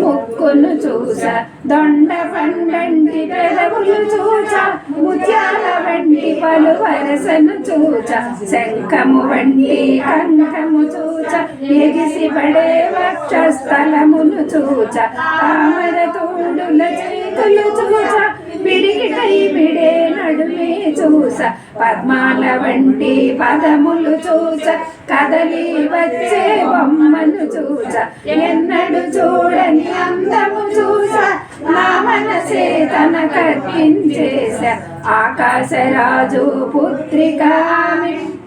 ముక్కును చూస దొండ పండంటి పెదవులు చూచ ముత్యాల వంటి పలు వరసను చూచ శంఖము వంటి కంఠము చూచ ఎగిసి పడే వక్షస్థలమును చూచ తామర తోడుల చేతులు చూచ పిడికిటై పిడే నడుమే చూస పద్మాల వంటి పదములు చూచ కదలి వచ్చే బొమ్మను చూచ ఎన్నడు చూడని అందము చూస నా మనసే తన కర్పించేస ఆకాశరాజు పుత్రిక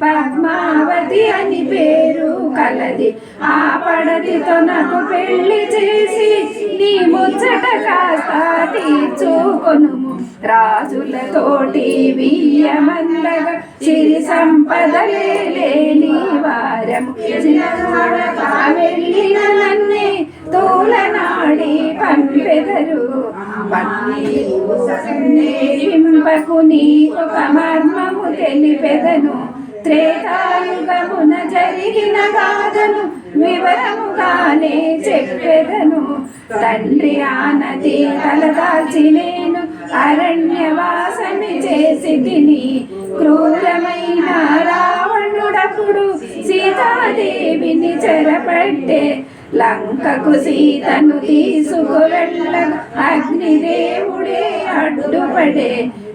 పద్మావతి అని పేరు కలది ఆ పడతితో నాకు పెళ్లి చేసి నీ ముచ్చట కాస్త తీర్చుకొనుము రాజులతోటి వియ్యమందగా సిరి సంపదలే లేని వారము వెళ్ళిన నన్నే తోలనాడి పంపెదరు హింపకు నీకొక మర్మము తెలిపెదను త్రేతాయుగమున జరిగిన గాథను వివరముగానే చెప్పెదను తండ్రి ఆనతి తలదాల్చి నేను అరణ్యవాసమి చేసి తిని క్రూరమైన రావణుడప్పుడు సీతాదేవిని చెరపట్టే లంకకు సీతను తీసుకువెళ్ళ అగ్నిదేవుడే అడ్డుపడే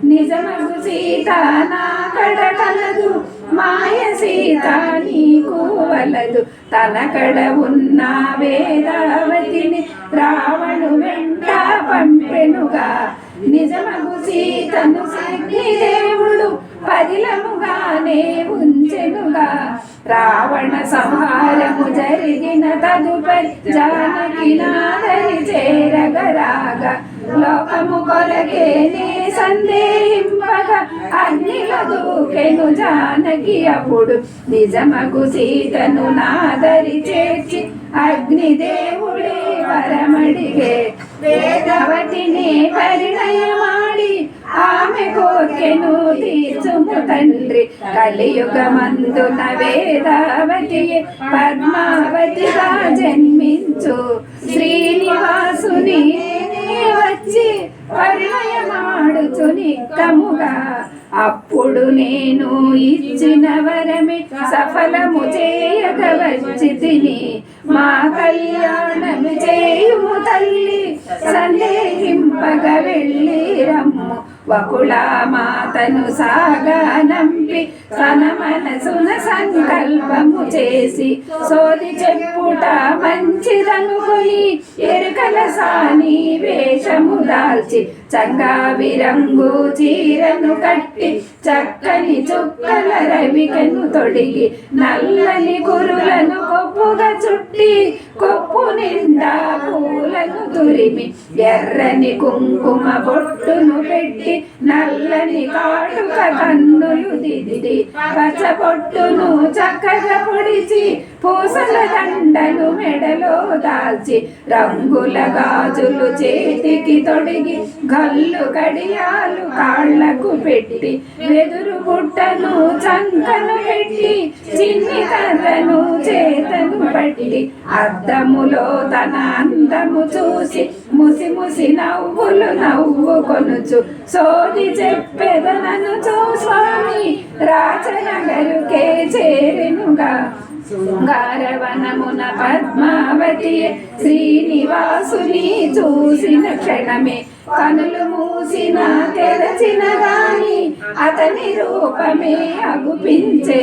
నిజమగు సీత నా కడ కలదు మాయ సీత నీకు వలదు తన కడ ఉన్న వేదావతిని రావణు వెంట పంపెనుగా నిజమగు సీతను అగ్నిదేవుడు పరిలముగానే ఉంచెనుగా రావణ సంహారము జరిగిన తదుపరి జానకి నాదరి చేరగరాగా లోకము కొరకే నే సందేహింపగా అగ్నిలో దూకెను జానకి అప్పుడు నిజమగు సీతను నాదరి చేర్చి అగ్నిదేవుడే వరమడిగే వేదవతిని పరిణయమాడి ఆమె కోర్కెను తీర్చుము తండ్రి కలియుగమందున వేదావతి పద్మావతిగా జన్మించు శ్రీనివాసుని వచ్చి పరిణయమాడుచు నిక్కముగా అప్పుడు నేను ఇచ్చిన వరమే సఫలము చేయగ వచ్చి తిని మా కళ్యాణము చేయుము తల్లి సందేహింపగ వెళ్ళి రమ్ము వకుళా మాతను సాగా నంపి తన మనసున సంకల్పము చేసి సోది చెప్పుట మంచిదనుకొని ఎరుకల సాని వేషము దాల్చి చంగావి రంగు చీరను కట్టి చక్కని చుక్కల రవికను తొడిగి నల్లని కురులను కొప్పుగా చుట్టి కొప్పు నిండా పూలను తురిమి ఎర్రని కుంకుమ బొట్టును పెట్టి నల్లని కాటుక కన్నులు దిద్ది పచ్చబొట్టును చక్కగా పొడిచి పూసల దండలు మెడలో దాల్చి రంగుల గాజులు చేతికి తొడిగి గల్లు కడియాలు కాళ్లకు పెట్టి వెదురు బుట్టను చంకను పెట్టి చిన్ని కర్రను చేతను పట్టి అద్దములో తన అందము చూసి ముసి ముసి నవ్వులు నవ్వుకొనుచు సోది చెప్పెదనను చూ స్వామి రాజనగరుకే చేరెనుగా గారవనమున పద్మావతి శ్రీనివాసుని చూసిన క్షణమే కనులు మూసిన తెరచిన గాని అతని రూపమే అగుపించే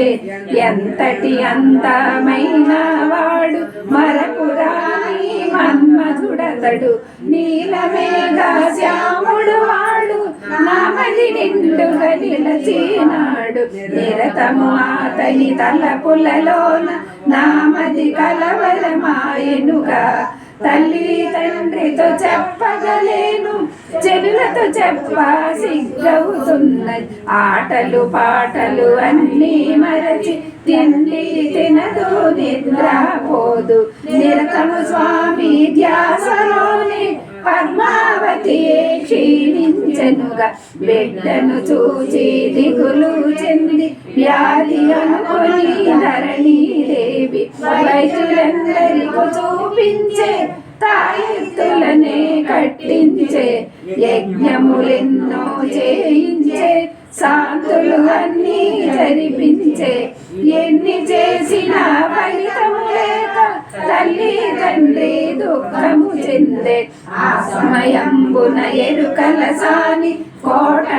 ఎంతటి అందమైన వాడు మరపురాని మన్మధుడతడు నీలమేఘ శ్యాముడు వాడు నామది నిండుగా నిలచినాడు నిరతము అతని తలపులలోన నామది కలవరమాయనుగా తల్లి తండ్రితో చెప్పగలేను చెడులతో చెప్ప సిగ్గవుతున్నది ఆటలు పాటలు అన్నీ మరచి తిండి తినదు నిద్రపోదు నిరతము స్వామి ధ్యాసలోనే పద్మావతియే క్షీణించెనుగా బిడ్డను చూచి దిగులు చెంది వ్యాధి అనుకొని ధరణి దేవి వైద్యులందరికీ చూపించే తాయెత్తులనే కట్టించే, యజ్ఞములెన్నో చేయించే, శాంతులు అన్నీ జరిపించే. ఎన్ని చేసినా ఫలితము లేక తల్లి తండ్రి దుఃఖము చెందే. ఆ సమయంబున ఎరుకల సాని కోట